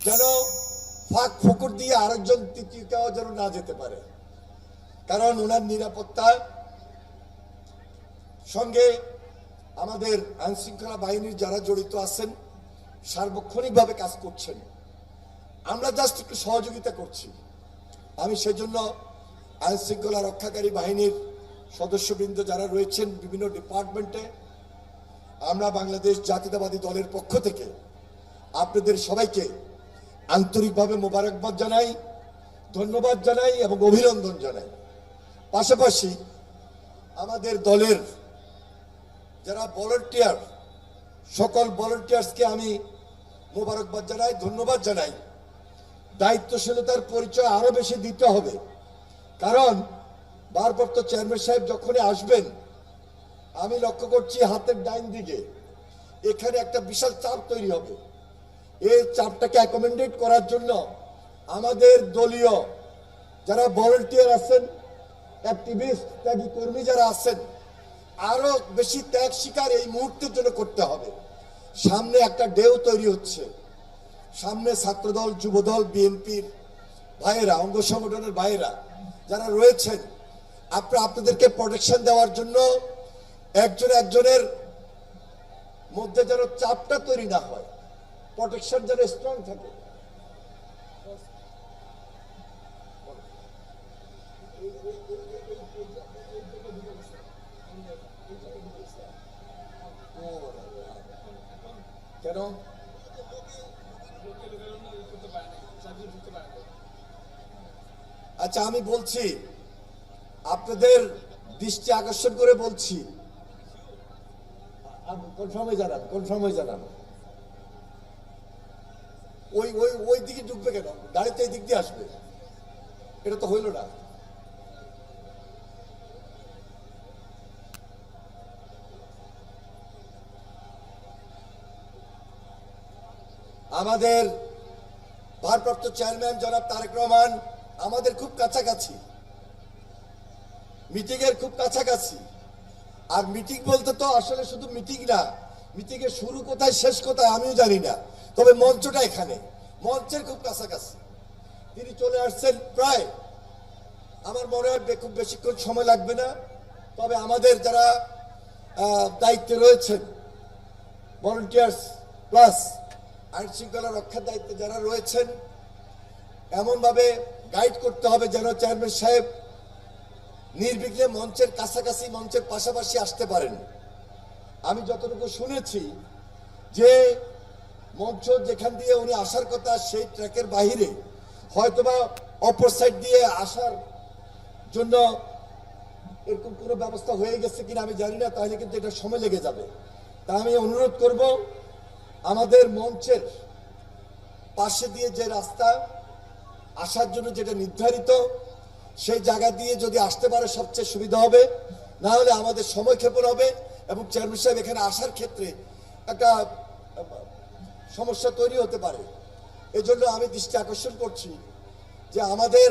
যেন ফাঁক ফোকর দিয়ে আরেকজন তৃতীয় কেউ যেন না যেতে পারে, কারণ ওনার নিরাপত্তা সঙ্গে আমাদের আইন শৃঙ্খলা বাহিনীর যারা জড়িত আছেন সার্বক্ষণিকভাবে কাজ করছেন। আমরা জাস্ট একটু সহযোগিতা করছি। আমি সেজন্য আইন শৃঙ্খলা রক্ষাকারী বাহিনীর সদস্যবৃন্দ যারা রয়েছেন বিভিন্ন ডিপার্টমেন্টে, আমরা বাংলাদেশ জাতীয়তাবাদী দলের পক্ষ থেকে আপনাদের সবাইকে আন্তরিকভাবে মোবারকবাদ জানাই, ধন্যবাদ জানাই এবং অভিনন্দন জানাই। পাশাপাশি আমাদের দলের যারা ভলান্টিয়ার, সকল ভলান্টিয়ার্সকে আমি মোবারকবাদ জানাই, ধন্যবাদ জানাই। দায়িত্বশীলতার পরিচয় আরো বেশি দিতে হবে, কারণ ভারপ্রাপ্ত চেয়ারম্যান সাহেব যখনই আসবেন আমি লক্ষ্য করছি হাতের ডাইন দিকে এখানে একটা বিশাল চাপ তৈরি হবে। এই চাপটাকে অ্যাকোমোডেট করার জন্য আমাদের দলীয় যারা ভলান্টিয়ার আছেন, অ্যাক্টিভিস্ট, ত্যাগী কর্মী যারা আছেন, আরো বেশি ত্যাগ স্বীকার এই মুহূর্তের জন্য করতে হবে। সামনে একটা ঢেউ তৈরি হচ্ছে, সামনে ছাত্রদল, যুবদল, বিএনপির ভাইয়েরা, অঙ্গ সংগঠনের ভাইয়েরা যারা রয়েছেন, আপনাদেরকে প্রোটেকশন দেওয়ার জন্য একজনের মধ্যে যেন চাপটা তৈরি না হয়, প্রোটেকশন যেন স্ট্রং থাকে। কেন? আচ্ছা, আমি বলছি, আপনাদের দৃষ্টি আকর্ষণ করে বলছি, কনফার্ম হয়ে জানান ওই ওই ওই দিকে ঢুকবে কেন? গাড়িতে এই দিক দিয়ে আসবে, এটা তো হইল না। আমাদের ভারপ্রাপ্ত চেয়ারম্যান জনাব তারেক রহমান আমাদের খুব কাছাকাছি, মিটিং এর খুব কাছাকাছি। আর মিটিং বলতে তো আসলে শুধু মিটিং না, মিটিং এর শুরু কোথায় শেষ কোথায় আমিও জানি না, তবে মঞ্চটা এখানে, মঞ্চের খুব কাছাকাছি তিনি চলে আসছেন। প্রায় আমার মনে হয় খুব বেশিক্ষণ সময় লাগবে না। তবে আমাদের যারা দায়িত্বে রয়েছেন, ভলান্টিয়ার্স প্লাস আইন শৃঙ্খলা রক্ষার দায়িত্বে যারা রয়েছেন, এমনভাবে গাইড করতে হবে যেন চেয়ারম্যান সাহেব নির্বিঘ্নে মঞ্চের কাছাকাছি, মঞ্চের পাশাপাশি আসতে পারেন। আমি যতটুকু শুনেছি যে মঞ্চ যেখান দিয়ে উনি আসার কথা সেই ট্র্যাকের বাহিরে হয়তোবা অপর সাইড দিয়ে আসার জন্য এরকম কোনো ব্যবস্থা হয়ে গেছে কিনা আমি জানি না, তাহলে কিন্তু এটা সময় লেগে যাবে। তা আমি অনুরোধ করব, আমাদের মঞ্চের পাশে দিয়ে যে রাস্তা আসার জন্য যেটা নির্ধারিত, সেই জায়গা দিয়ে যদি আসতে পারে সবচেয়ে সুবিধা হবে, না হলে আমাদের সময় ক্ষেপণ হবে এবং চেয়ারম্যান সাহেব এখানে আসার ক্ষেত্রে একটা সমস্যা তৈরি হতে পারে। এজন্য আমি দৃষ্টি আকর্ষণ করছি যে আমাদের